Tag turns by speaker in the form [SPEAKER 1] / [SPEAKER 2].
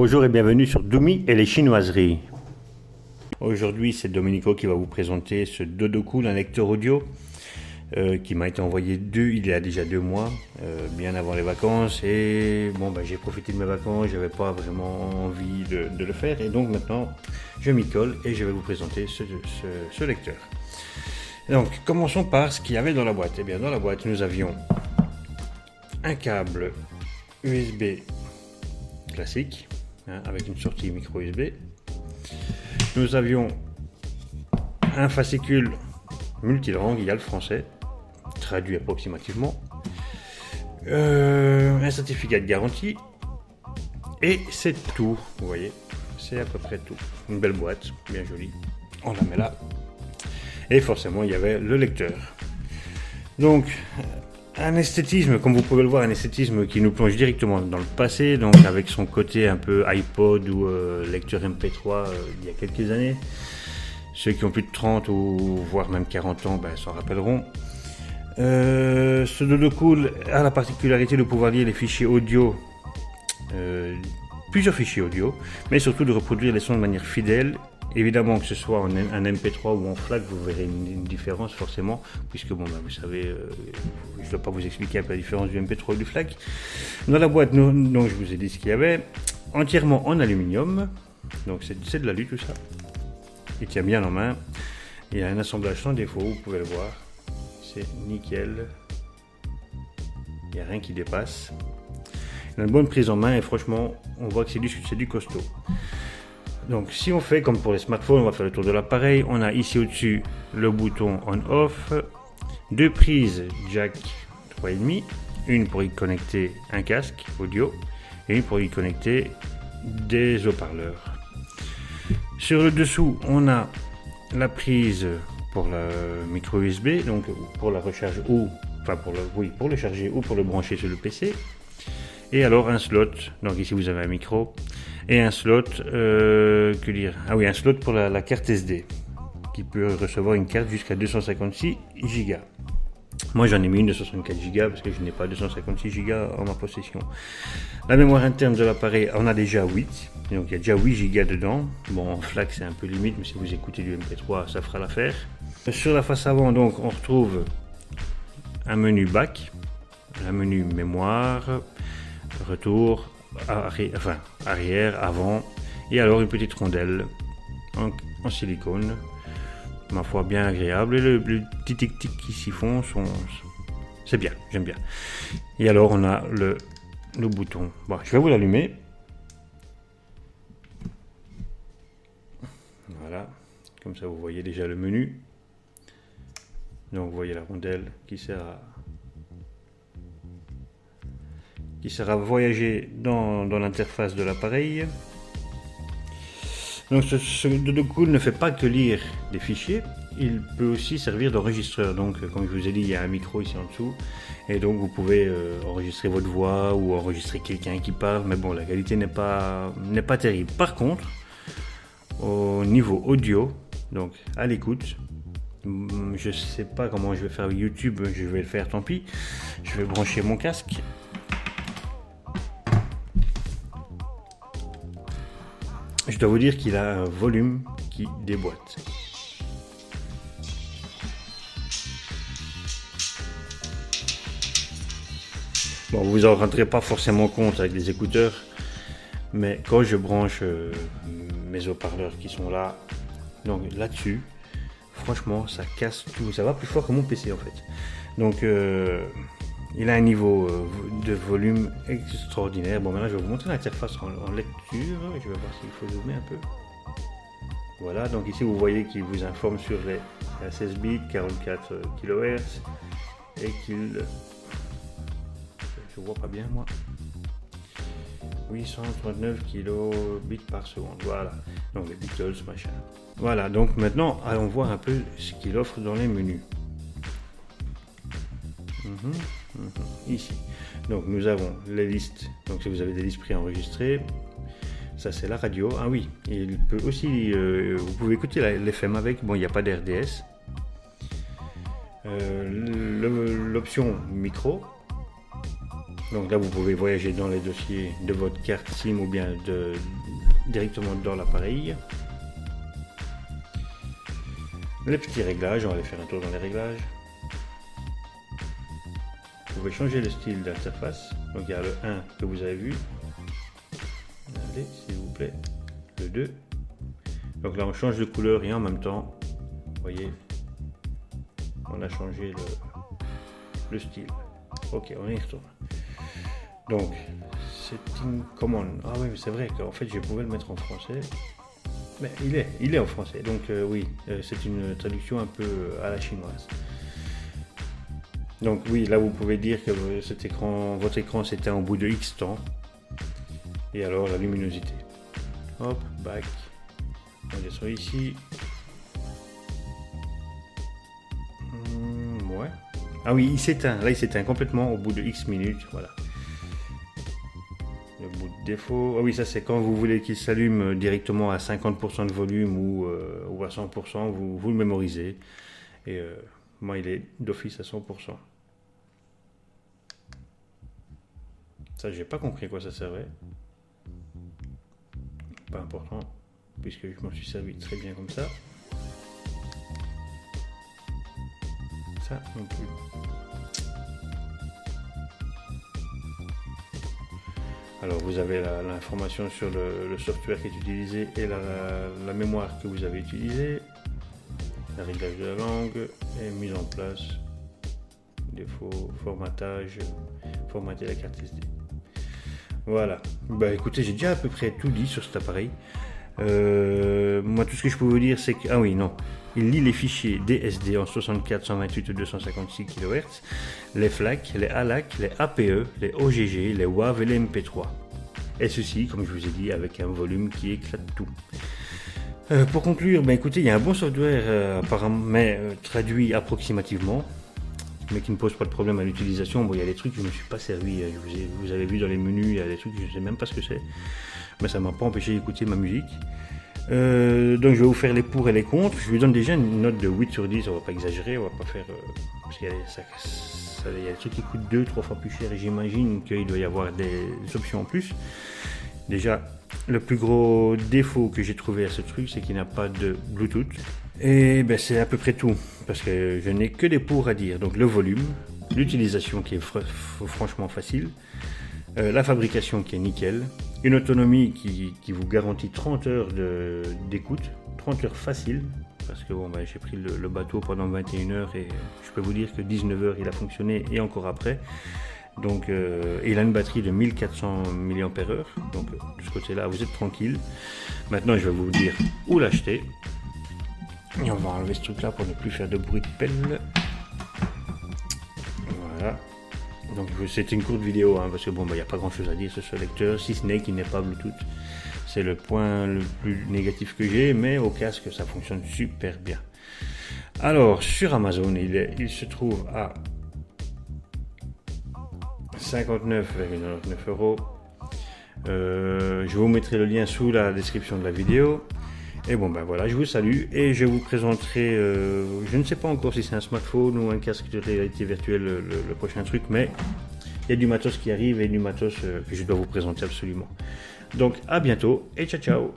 [SPEAKER 1] Bonjour et bienvenue sur Doumi et les chinoiseries. Aujourd'hui, c'est Domenico qui va vous présenter ce Dodocool, un lecteur audio qui m'a été envoyé il y a déjà 2 mois, bien avant les vacances. Et bon, j'ai profité de mes vacances, j'avais pas vraiment envie de le faire. Et donc maintenant, je m'y colle et je vais vous présenter ce lecteur. Donc, commençons par ce qu'il y avait dans la boîte. Eh bien, dans la boîte, nous avions un câble USB classique, avec une sortie micro USB. Nous avions un fascicule multilangue, il y a le français, traduit approximativement, un certificat de garantie, et c'est tout, vous voyez, c'est à peu près tout. Une belle boîte, bien jolie, on la met là, et forcément il y avait le lecteur. Donc, un esthétisme, comme vous pouvez le voir, un esthétisme qui nous plonge directement dans le passé, donc avec son côté un peu iPod ou lecteur MP3 il y a quelques années. Ceux qui ont plus de 30 ou voire même 40 ans s'en rappelleront. Ce Dodocool a la particularité de pouvoir lire les fichiers audio, plusieurs fichiers audio, mais surtout de reproduire les sons de manière fidèle. Évidemment, que ce soit en un MP3 ou en FLAC, vous verrez une différence forcément, puisque vous savez, je ne dois pas vous expliquer un peu la différence du MP3 ou du FLAC. Dans la boîte, donc je vous ai dit ce qu'il y avait, entièrement en aluminium, donc c'est de l'alu tout ça. Il tient bien en main. Il y a un assemblage sans défaut, vous pouvez le voir, c'est nickel, il n'y a rien qui dépasse. Il a une bonne prise en main et franchement, on voit que c'est du costaud. Donc si on fait comme pour les smartphones, on va faire le tour de l'appareil. On a ici au-dessus le bouton on-off, 2 prises jack 3,5, une pour y connecter un casque audio et une pour y connecter des haut-parleurs. Sur le dessous, on a la prise pour le micro USB, donc pour la recharge ou pour le charger ou pour le brancher sur le PC. Et alors un slot, donc ici vous avez un micro et un slot, un slot pour la carte SD qui peut recevoir une carte jusqu'à 256 Go. Moi j'en ai mis une de 64 Go parce que je n'ai pas 256 Go en ma possession. La mémoire interne de l'appareil, on a déjà 8, donc il y a déjà 8 Go dedans. Bon, en FLAC c'est un peu limite, mais si vous écoutez du MP3 ça fera l'affaire. Sur la face avant, donc on retrouve un menu back, un menu mémoire, retour, arrière, avant, et alors une petite rondelle en silicone, ma foi bien agréable, et le petit tic-tic qui s'y font, c'est bien, j'aime bien. Et alors on a le bouton, je vais vous l'allumer, voilà, comme ça vous voyez déjà le menu, donc vous voyez la rondelle qui sert à voyager dans l'interface de l'appareil. Donc ce Dodocool ne fait pas que lire des fichiers, il peut aussi servir d'enregistreur. Donc comme je vous ai dit, il y a un micro ici en dessous, et donc vous pouvez enregistrer votre voix ou enregistrer quelqu'un qui parle, mais bon, la qualité n'est pas terrible. Par contre, au niveau audio, donc à l'écoute, je sais pas comment je vais faire avec YouTube, je vais le faire, tant pis. Je vais brancher mon casque. Je dois vous dire qu'il a un volume qui déboîte. Bon, vous en rendrez pas forcément compte avec les écouteurs, mais quand je branche mes haut-parleurs qui sont là, donc là-dessus, franchement, ça casse tout. Ça va plus fort que mon PC en fait. Donc, il a un niveau de volume extraordinaire. Bon, maintenant je vais vous montrer l'interface en lecture. Je vais voir s'il faut zoomer un peu. Voilà, donc ici vous voyez qu'il vous informe sur les 16 bits, 44 kHz et qu'il... Je vois pas bien moi. 839 kilobits par seconde. Voilà, donc les Beatles, machin. Voilà, donc maintenant allons voir un peu ce qu'il offre dans les menus. Ici, donc nous avons les listes. Donc si vous avez des listes préenregistrées, ça c'est la radio. Ah oui, il peut aussi, vous pouvez écouter l'FM avec. Bon, il n'y a pas d'RDS. L'option micro. Donc là, vous pouvez voyager dans les dossiers de votre carte SIM ou bien directement dans l'appareil. Les petits réglages, on va aller faire un tour dans les réglages. Vous pouvez changer le style d'interface. Donc il y a le 1 que vous avez vu. Allez, s'il vous plaît. Le 2. Donc là, on change de couleur et en même temps, vous voyez, on a changé le style. Ok, on y retourne. Donc, setting command. Ah oui, c'est vrai qu'en fait, je pouvais le mettre en français. Mais il est en français. Donc oui, c'est une traduction un peu à la chinoise. Donc oui, là vous pouvez dire que votre écran s'éteint au bout de X temps. Et alors la luminosité. Hop, back. On descend ici. Ouais. Ah oui, il s'éteint. Là il s'éteint complètement au bout de X minutes. Voilà. Le bout de défaut. Ah oui, ça c'est quand vous voulez qu'il s'allume directement à 50% de volume ou à 100%, vous le mémorisez. Et moi il est d'office à 100%. Ça j'ai pas compris à quoi ça servait. Pas important, puisque je m'en suis servi très bien comme ça. Ça non plus. Alors vous avez l'information sur le software qui est utilisé et la mémoire que vous avez utilisée, le réglage de la langue et mise en place, défaut, formatage, formater la carte SD. Voilà, bah écoutez, j'ai déjà à peu près tout dit sur cet appareil. Moi tout ce que je peux vous dire c'est que, ah oui non, il lit les fichiers DSD en 64, 128 et 256 kHz, les FLAC, les ALAC, les APE, les OGG, les WAV et les MP3. Et ceci, comme je vous ai dit, avec un volume qui éclate tout. Pour conclure, bah écoutez, il y a un bon software apparemment, mais traduit approximativement, mais qui ne pose pas de problème à l'utilisation. Bon, il y a des trucs que je ne me suis pas servi, vous avez vu dans les menus, il y a des trucs que je ne sais même pas ce que c'est, mais ça ne m'a pas empêché d'écouter ma musique. Donc je vais vous faire les pour et les contre. Je lui donne déjà une note de 8 sur 10, on va pas exagérer, on va pas faire... parce qu'il y a des trucs qui coûtent 2-3 fois plus cher et j'imagine qu'il doit y avoir des options en plus. Déjà, le plus gros défaut que j'ai trouvé à ce truc, c'est qu'il n'a pas de Bluetooth. Et ben, c'est à peu près tout, parce que je n'ai que des pour à dire. Donc le volume, l'utilisation qui est franchement facile, la fabrication qui est nickel, une autonomie qui vous garantit 30 heures d'écoute, 30 heures faciles, parce que bon, ben, j'ai pris le bateau pendant 21 heures et je peux vous dire que 19 heures il a fonctionné et encore après. Donc, il a une batterie de 1400 mAh, donc de ce côté-là vous êtes tranquille. Maintenant je vais vous dire où l'acheter. Et on va enlever ce truc-là pour ne plus faire de bruit de pelle. Voilà. Donc c'est une courte vidéo, hein, parce que bon, il n'y a pas grand-chose à dire sur ce lecteur, si ce n'est qu'il n'est pas Bluetooth. C'est le point le plus négatif que j'ai, mais au casque ça fonctionne super bien. Alors sur Amazon, il se trouve à 59,99 €. Je vous mettrai le lien sous la description de la vidéo. Et bon ben voilà, je vous salue et je vous présenterai, je ne sais pas encore si c'est un smartphone ou un casque de réalité virtuelle le prochain truc, mais il y a du matos qui arrive et du matos que je dois vous présenter absolument. Donc à bientôt et ciao ciao.